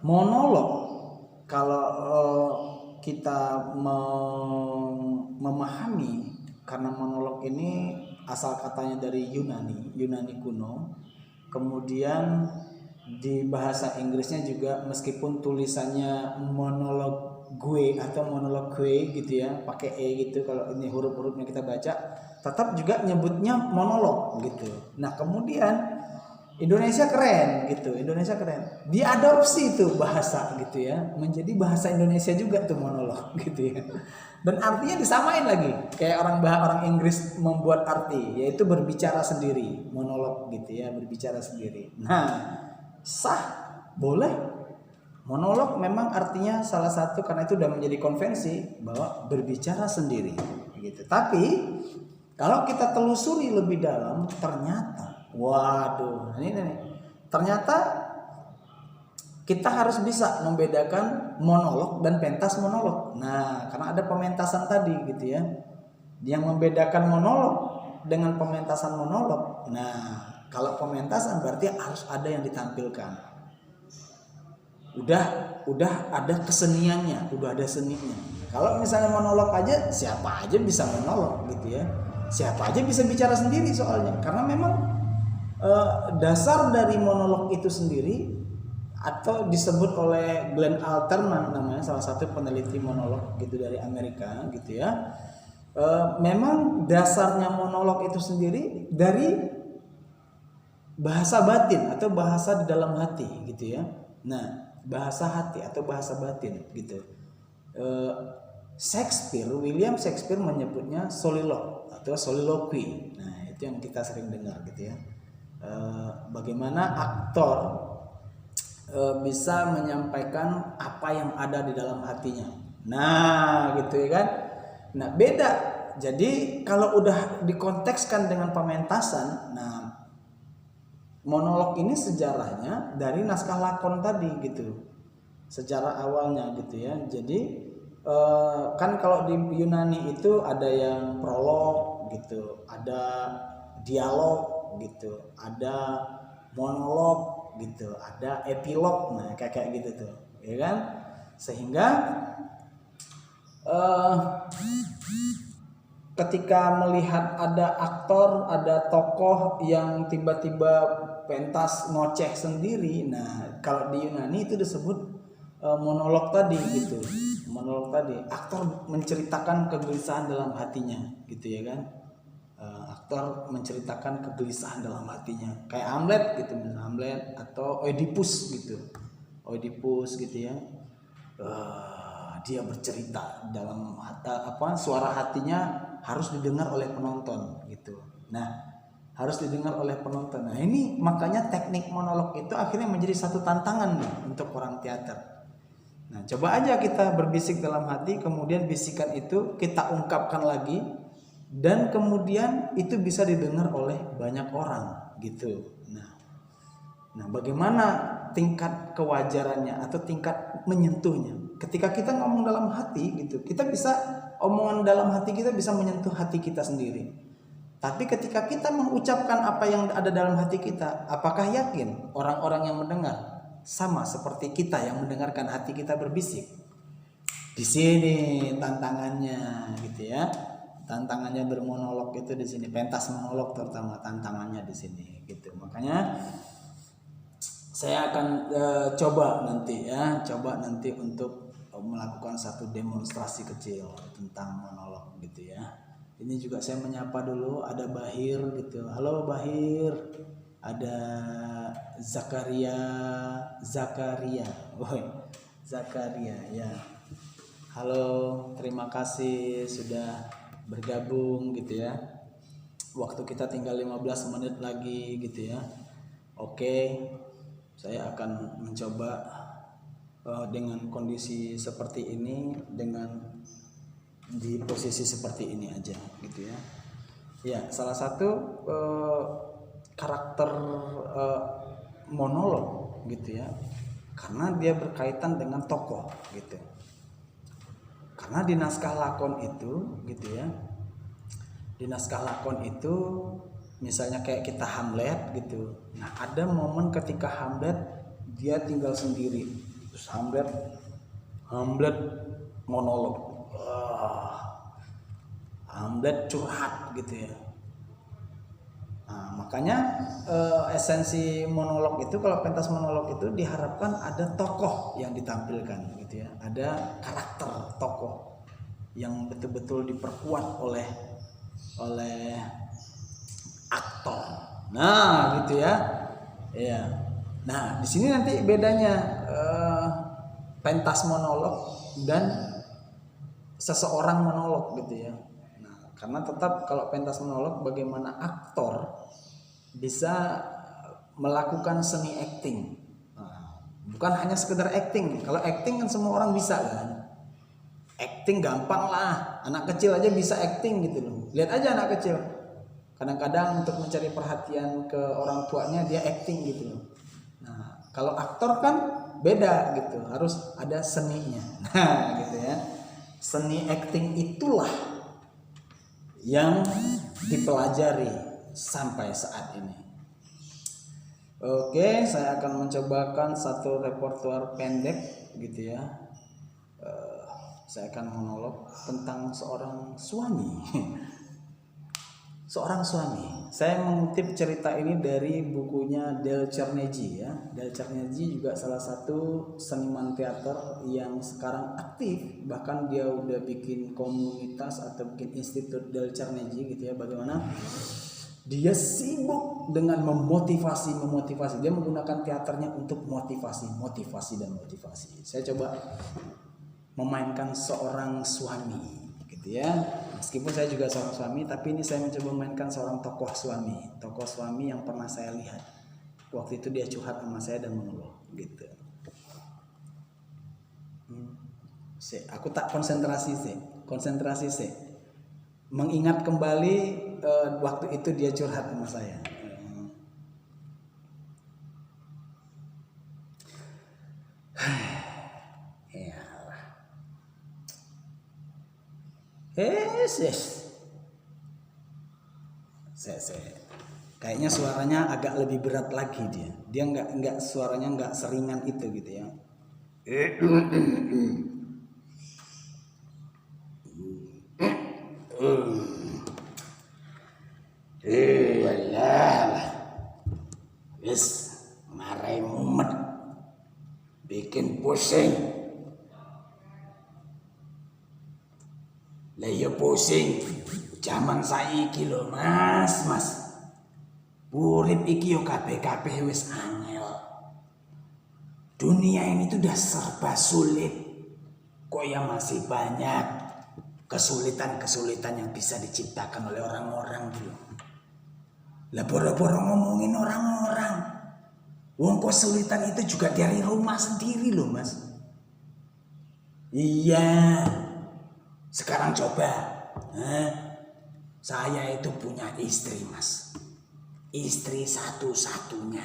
Monolog, kalau kita memahami, karena monolog ini asal katanya dari Yunani kuno, kemudian di bahasa Inggrisnya juga meskipun tulisannya monolog gue atau monolog gue gitu ya, pakai e gitu, kalau ini huruf-hurufnya kita baca tetap juga nyebutnya monolog gitu. Nah kemudian Indonesia keren gitu, Indonesia keren, diadopsi itu bahasa gitu ya, menjadi bahasa Indonesia juga tuh monolog gitu ya. Dan artinya disamain lagi kayak orang Inggris membuat arti, yaitu berbicara sendiri, monolog gitu ya, berbicara sendiri. Nah sah, boleh. Monolog memang artinya salah satu, karena itu sudah menjadi konvensi bahwa berbicara sendiri gitu. Tapi kalau kita telusuri lebih dalam, ternyata waduh, ini ternyata kita harus bisa membedakan monolog dan pentas monolog. Nah, karena ada pementasan tadi gitu ya, yang membedakan monolog dengan pementasan monolog. Nah, kalau pementasan berarti harus ada yang ditampilkan. Udah ada keseniannya, udah ada seninya. Kalau misalnya monolog aja, siapa aja bisa monolog gitu ya, siapa aja bisa bicara sendiri soalnya, karena memang dasar dari monolog itu sendiri, atau disebut oleh Glenn Alterman namanya, salah satu peneliti monolog gitu dari Amerika gitu ya, memang dasarnya monolog itu sendiri dari bahasa batin atau bahasa di dalam hati gitu ya. Nah, bahasa hati atau bahasa batin gitu. William Shakespeare menyebutnya solilog atau soliloquy. Nah, itu yang kita sering dengar gitu ya. Bagaimana aktor bisa menyampaikan apa yang ada di dalam hatinya. Nah, gitu ya kan. Nah, beda. Jadi kalau udah dikontekskan dengan pementasan, nah monolog ini sejarahnya dari naskah lakon tadi gitu, sejarah awalnya gitu ya. Jadi kan kalau di Yunani itu ada yang prolog gitu, ada dialog gitu, ada monolog gitu, ada epilog, nah kayak gitu tuh, ya kan? Sehingga ketika melihat ada aktor, ada tokoh yang tiba-tiba pentas ngoceh sendiri, nah kalau di Yunani itu disebut monolog tadi gitu. Monolog tadi, aktor menceritakan kegelisahan dalam hatinya gitu ya kan. Aktor menceritakan kegelisahan dalam hatinya, kayak Hamlet gitu, misalnya Hamlet atau Oedipus gitu. Oedipus gitu ya. Dia bercerita dalam suara hatinya harus didengar oleh penonton gitu. Nah, harus didengar oleh penonton. Nah, ini makanya teknik monolog itu akhirnya menjadi satu tantangan nih untuk orang teater. Nah, coba aja kita berbisik dalam hati, kemudian bisikan itu kita ungkapkan lagi, dan kemudian itu bisa didengar oleh banyak orang gitu. Nah, bagaimana tingkat kewajarannya atau tingkat menyentuhnya? Ketika kita ngomong dalam hati gitu, kita bisa, omongan dalam hati kita bisa menyentuh hati kita sendiri. Tapi ketika kita mengucapkan apa yang ada dalam hati kita, apakah yakin orang-orang yang mendengar sama seperti kita yang mendengarkan hati kita berbisik? Di sini tantangannya gitu ya. Tantangannya bermonolog itu di sini, pentas monolog terutama tantangannya di sini gitu. Makanya saya akan coba nanti untuk melakukan satu demonstrasi kecil tentang monolog gitu ya. Ini juga saya menyapa dulu, ada Bahir gitu. Halo Bahir. Ada Zakaria. Woi, Zakaria ya. Halo, terima kasih sudah bergabung gitu ya. Waktu kita tinggal 15 menit lagi gitu ya. Oke. Saya akan mencoba dengan kondisi seperti ini, dengan di posisi seperti ini aja gitu ya. Ya, salah satu karakter monolog gitu ya, karena dia berkaitan dengan tokoh gitu. Karena di naskah lakon itu gitu ya, di naskah lakon itu misalnya kayak kita Hamlet gitu. Nah, ada momen ketika Hamlet dia tinggal sendiri. Terus Hamlet monolog. Hamlet curhat gitu ya. Nah, makanya esensi monolog itu, kalau pentas monolog itu diharapkan ada tokoh yang ditampilkan gitu ya. Ada karakter tokoh yang betul-betul diperkuat oleh aktor. Nah, gitu ya. Iya. Nah, di sini nanti bedanya pentas monolog dan seseorang monolog gitu ya. Nah, karena tetap kalau pentas monolog bagaimana aktor bisa melakukan seni acting. Nah, bukan hanya sekedar acting. Kalau acting kan semua orang bisa kan. Acting gampang lah, anak kecil aja bisa acting gitu loh. Lihat aja anak kecil, kadang-kadang untuk mencari perhatian ke orang tuanya dia acting gitu loh. Nah, kalau aktor kan beda gitu, harus ada seninya. Nah, gitu ya. Seni acting itulah yang dipelajari sampai saat ini. Oke, saya akan mencobakan satu repertoire pendek gitu ya. Saya akan monolog tentang seorang suami. Seorang suami. Saya mengutip cerita ini dari bukunya Dale Carnegie ya. Dale Carnegie juga salah satu seniman teater yang sekarang aktif, bahkan dia udah bikin komunitas atau bikin institut Dale Carnegie gitu ya. Bagaimana dia sibuk dengan memotivasi. Dia menggunakan teaternya untuk motivasi. Saya coba memainkan seorang suami gitu ya. Meskipun saya juga seorang suami, tapi ini saya mencoba memainkan seorang tokoh suami yang pernah saya lihat. Waktu itu dia curhat sama saya dan mengeluh gitu. Aku tak konsentrasi sih. Mengingat kembali waktu itu dia curhat sama saya. Kayaknya suaranya agak lebih berat lagi dia. Dia nggak suaranya nggak seringan itu gitu ya. Marai mumet, bikin pusing. Lah ya pusing. Zaman saiki lho Mas. Urip iki yo kabeh wis angel. Dunia ini tuh udah serba sulit. Kok ya masih banyak kesulitan yang bisa diciptakan oleh orang-orang gitu. Lah boro-boro ngomongin orang-orang. Wong kesulitan itu juga dari rumah sendiri loh Mas. Iya. Sekarang coba, saya itu punya istri Mas, istri satu-satunya.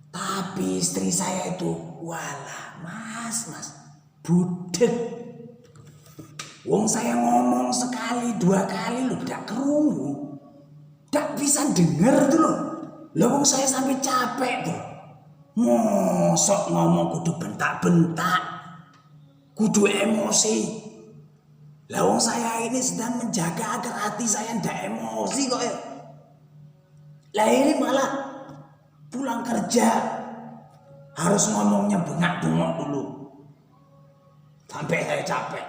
Tapi istri saya itu, walah Mas, budek. Wong saya ngomong sekali, 2 kali loh, gak kerungu, gak bisa denger tuh loh. Lah wong saya sampai capek tuh. Mosok ngomong kudu bentak-bentak. Kudu emosi. Lah wong saya ini sedang menjaga agar hati saya ndak emosi kok ya. Lah ini malah pulang kerja harus ngomongnya bengak-bengok dulu. Sampai saya capek.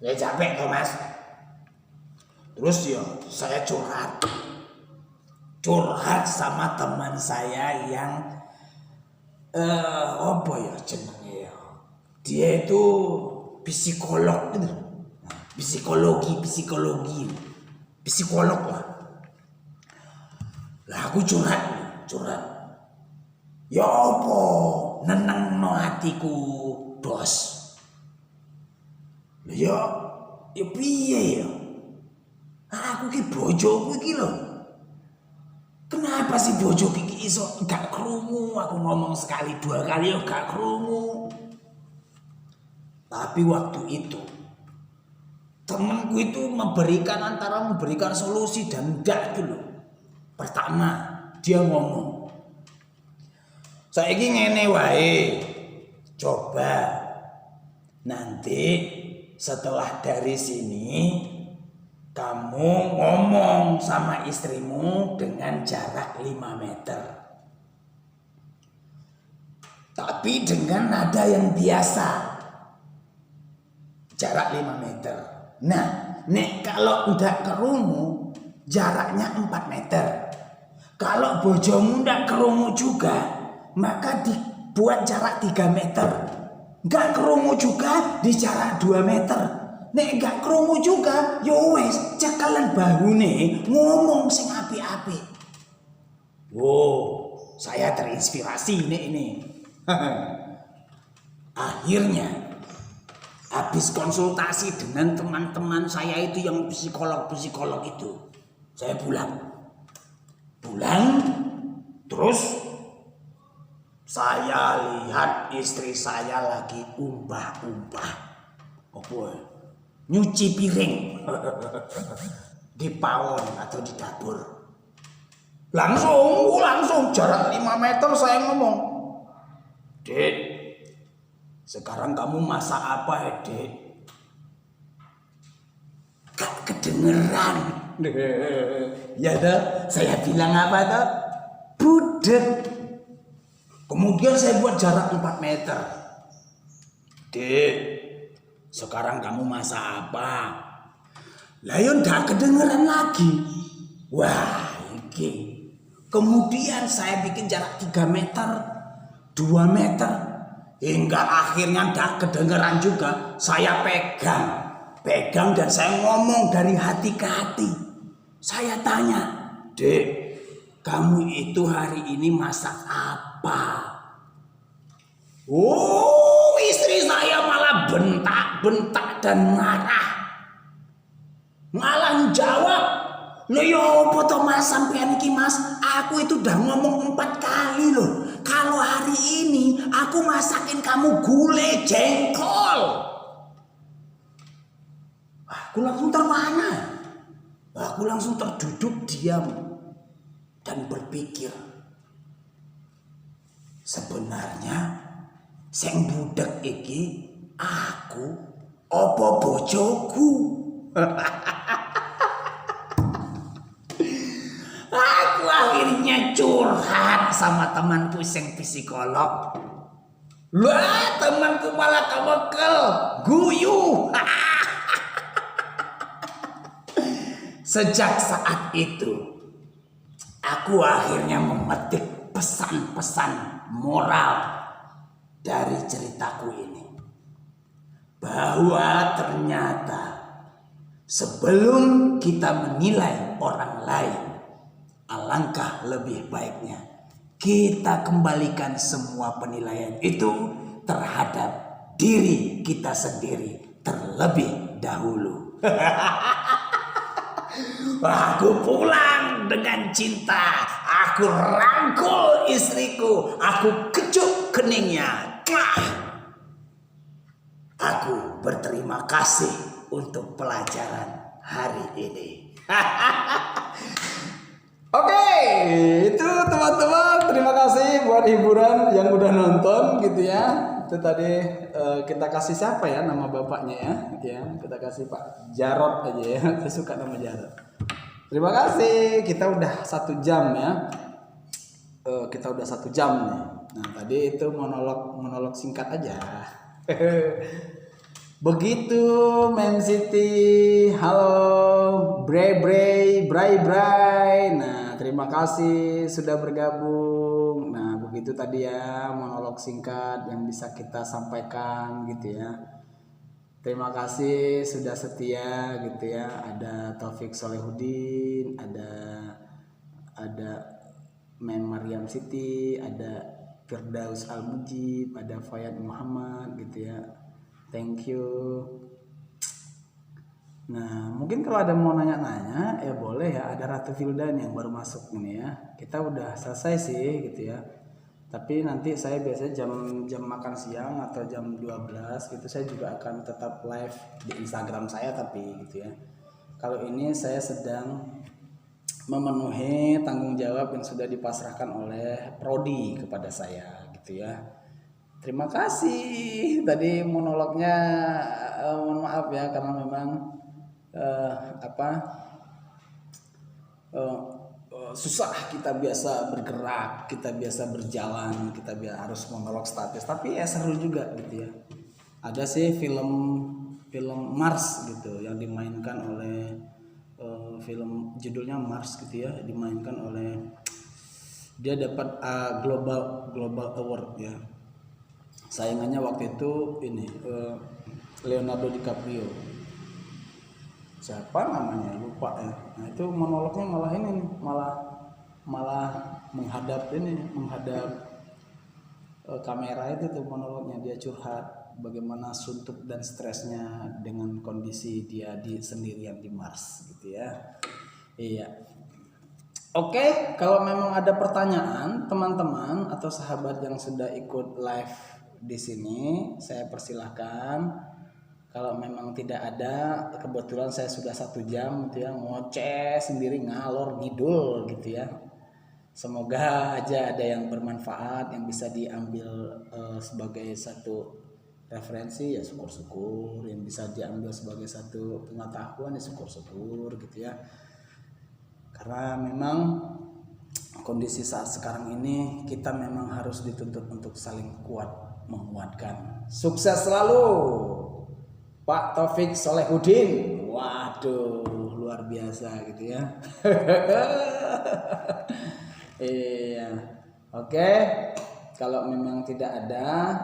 Saya capek toh Mas. Terus ya saya curhat sama teman saya yang apa ya jenenge ya. Dia itu psikolog gitu. Psikolog lah. Lah aku curhat. Ya apa nenengno hatiku, Bos. Lah ya piye ya? Aku ki bojoku iki lho. Kenapa sih bojoku iki iso gak krungu? Aku ngomong sekali 2 kali ya gak krungu. Tapi waktu itu temanku itu memberikan solusi dan enggak dulu. Pertama dia ngomong, Saiki ngene wae. Coba nanti setelah dari sini kamu ngomong sama istrimu dengan jarak 5 meter. Tapi dengan nada yang biasa. Jarak 5 meter. Nah, nek kalau udah kerungu jaraknya 4 meter. Kalau bojomu ndak kerungu juga, maka dibuat jarak 3 meter. Nggak kerungu juga di jarak 2 meter. Nek gak krungu juga, yo wes cekalan bahune ngomong sing api-api. Wow, saya terinspirasi ini. Akhirnya, habis konsultasi dengan teman-teman saya itu yang psikolog itu, saya pulang, terus saya lihat istri saya lagi umbah-umbah. Apa? Nyuci piring di pawon atau di dapur. Langsung jarak 5 meter saya ngomong, Dek, sekarang kamu masak apa, Dek? Gak kedengeran. Ya dah, saya bilang apa tuh? Budek. Kemudian saya buat jarak 4 meter. Dek, sekarang kamu masak apa? Layon dah kedengeran lagi. Wah, iki. Kemudian saya bikin jarak 3 meter, 2 meter. Hingga akhirnya dah kedengeran juga. Saya pegang dan saya ngomong dari hati ke hati. Saya tanya, Dek, kamu itu hari ini masak apa? Oh, istri saya malah bentak dan marah. Malah jawab, "Lho yo apa to Mas sampean iki Mas? Aku itu udah ngomong 4 kali loh. Kalau hari ini aku masakin kamu gulai jengkol." Aku langsung terpana. Aku langsung terduduk diam dan berpikir, sebenarnya sing budek iki aku opo bojoku. Aku akhirnya curhat sama temanku sing psikolog. Lah, temanku malah kemekel, guyu. Sejak saat itu, aku akhirnya memetik pesan-pesan moral dari ceritaku ini, bahwa ternyata sebelum kita menilai orang lain, alangkah lebih baiknya kita kembalikan semua penilaian itu terhadap diri kita sendiri terlebih dahulu. Aku pulang dengan cinta, aku rangkul istriku, aku kecup keningnya. Aku berterima kasih untuk pelajaran hari ini. Oke, itu teman-teman, terima kasih buat hiburan yang udah nonton gitu ya. Itu tadi kita kasih siapa ya nama bapaknya ya, kita kasih Pak Jarot aja ya. Saya suka nama Jarot. Terima kasih, kita udah 1 jam ya. Kita udah 1 jam nih. Nah tadi itu monolog singkat aja. Begitu Mem Siti, halo Bray. Nah terima kasih sudah bergabung. Nah begitu tadi ya monolog singkat yang bisa kita sampaikan gitu ya. Terima kasih sudah setia gitu ya. Ada Taufik Solehudin, ada Mem Mariam Siti, ada Firdaus Al-Mujib, ada Fayad Muhammad gitu ya. Thank you. Nah mungkin kalau ada mau nanya-nanya ya boleh ya. Ada Ratu Vildan yang baru masuk nih ya. Kita udah selesai sih gitu ya. Tapi nanti saya biasanya jam makan siang atau jam 12 gitu saya juga akan tetap live di Instagram saya tapi gitu ya. Kalau ini saya sedang memenuhi tanggung jawab yang sudah dipasrahkan oleh Prodi kepada saya gitu ya. Terima kasih. Tadi monolognya mohon maaf ya karena memang susah, kita biasa bergerak, kita biasa berjalan, kita harus monolog statis, tapi ya seru juga gitu ya. Ada sih film Mars gitu yang dimainkan oleh film judulnya Mars gitu ya, dimainkan oleh, dia dapat global award ya. Saingannya waktu itu ini Leonardo DiCaprio. Siapa namanya lupa ya. Nah itu monolognya malah ini nih, malah menghadap kamera itu tuh monolognya, dia curhat bagaimana suntuk dan stresnya dengan kondisi dia sendirian di Mars gitu ya. Iya. Oke, kalau memang ada pertanyaan teman-teman atau sahabat yang sudah ikut live di sini, saya persilahkan. Kalau memang tidak ada, kebetulan saya sudah 1 jam gitu ya, ngoceh sendiri ngalor ngidul gitu ya. Semoga aja ada yang bermanfaat, yang bisa diambil sebagai satu referensi ya syukur-syukur, yang bisa diambil sebagai satu pengetahuan ya syukur-syukur gitu ya. Karena memang kondisi saat sekarang ini kita memang harus dituntut untuk saling kuat menguatkan. Sukses selalu Pak Taufik Solehudin. Waduh, luar biasa gitu ya. Iya. Oke. Kalau memang tidak ada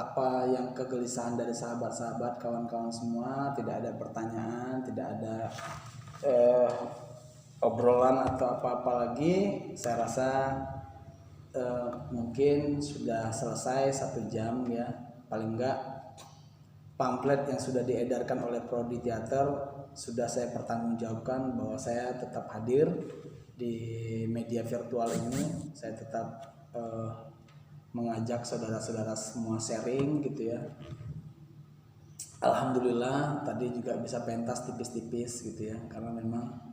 apa yang kegelisahan dari sahabat-sahabat, kawan-kawan semua, tidak ada pertanyaan, tidak ada obrolan atau apa-apa lagi, saya rasa mungkin sudah selesai 1 jam ya, paling enggak. Pamflet yang sudah diedarkan oleh Prodi Teater sudah saya pertanggungjawabkan bahwa saya tetap hadir di media virtual ini. Saya tetap mengajak saudara-saudara semua sharing gitu ya. Alhamdulillah tadi juga bisa pentas tipis-tipis gitu ya, karena memang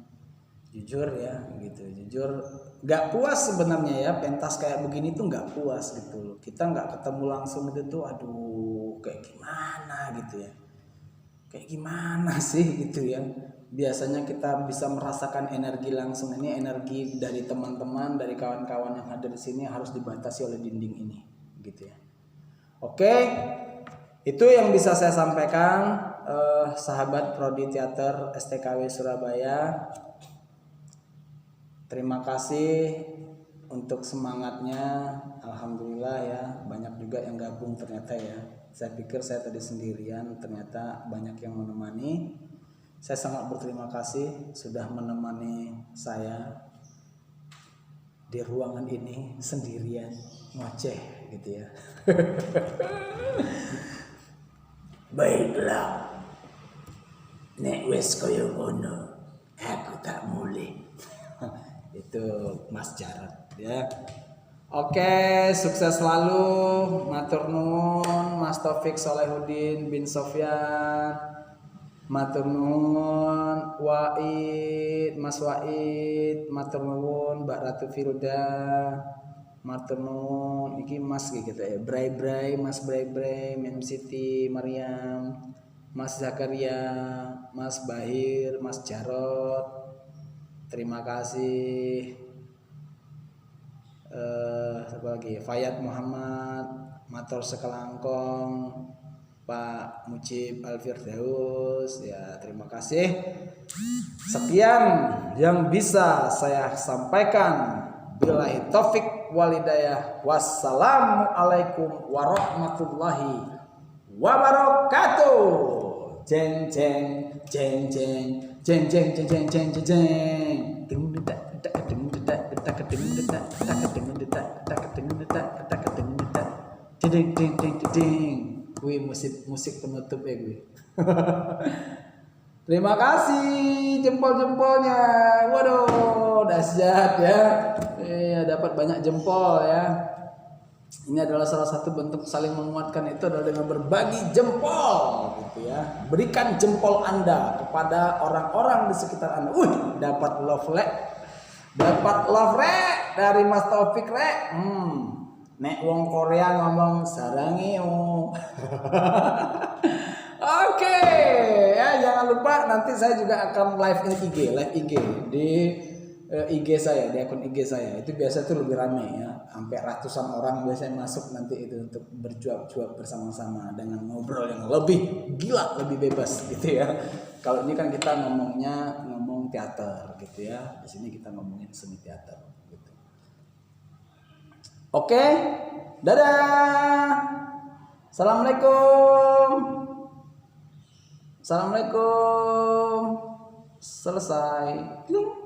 jujur ya gitu, jujur nggak puas sebenarnya ya, pentas kayak begini tuh nggak puas gitu. Kita nggak ketemu langsung itu tuh, aduh kayak gimana gitu ya, kayak gimana sih gitu ya. Biasanya kita bisa merasakan energi langsung, ini energi dari teman-teman, dari kawan-kawan yang ada di sini harus dibatasi oleh dinding ini gitu ya. Oke, itu yang bisa saya sampaikan sahabat Prodi Teater STKW Surabaya. Terima kasih untuk semangatnya. Alhamdulillah ya, banyak juga yang gabung ternyata ya. Saya pikir saya tadi sendirian, ternyata banyak yang menemani. Saya sangat berterima kasih sudah menemani saya di ruangan ini sendirian ngoceh gitu ya. Baiklah, nek wis kaya ngono, aku tak mulih. Itu Mas Jarod ya. Oke, sukses selalu. Matur nuwun Mas Taufik Solehudin bin Sofyan. Matur nuwun Mas Waid. Matur nuwun Mbak Ratu Firda. Matur nuwun iki Mas gitu ya. Bray, Mas Bray, Mem Siti, Mariam, Mas Zakaria, Mas Bahir, Mas Jarod. Terima kasih. Siapa lagi? Fayat Muhammad, Mator Sekelangkong, Pak Mujib Alfirdaus. Ya, terima kasih. Sekian yang bisa saya sampaikan. Billahi taufik walhidayah. Wassalamualaikum warahmatullahi wabarakatuh. Jeng jeng jeng jeng jeng jeng jeng jeng jeng jeng jeng. Ding ding ding ding. Wih, musik penutup ya gue. Terima kasih jempol-jempolnya. Waduh, dahsyat ya. Dapat banyak jempol ya. Ini adalah salah satu bentuk saling menguatkan, itu adalah dengan berbagi jempol gitu ya. Berikan jempol Anda kepada orang-orang di sekitar Anda. Dapat love rek dari Mas Taufik rek. Nek wong Korea ngomong sarangeo. Oke, ya jangan lupa nanti saya juga akan live IG di IG saya, di akun IG saya. Itu biasa tuh lebih rame ya, sampai ratusan orang biasanya masuk nanti itu untuk bercuap-cuap bersama-sama dengan ngobrol yang lebih gila, lebih bebas gitu ya. Kalau ini kan kita ngomong teater gitu ya. Di sini kita ngomongin seni teater gitu. Oke, dadah. Assalamualaikum. Assalamualaikum. Selesai. Kling.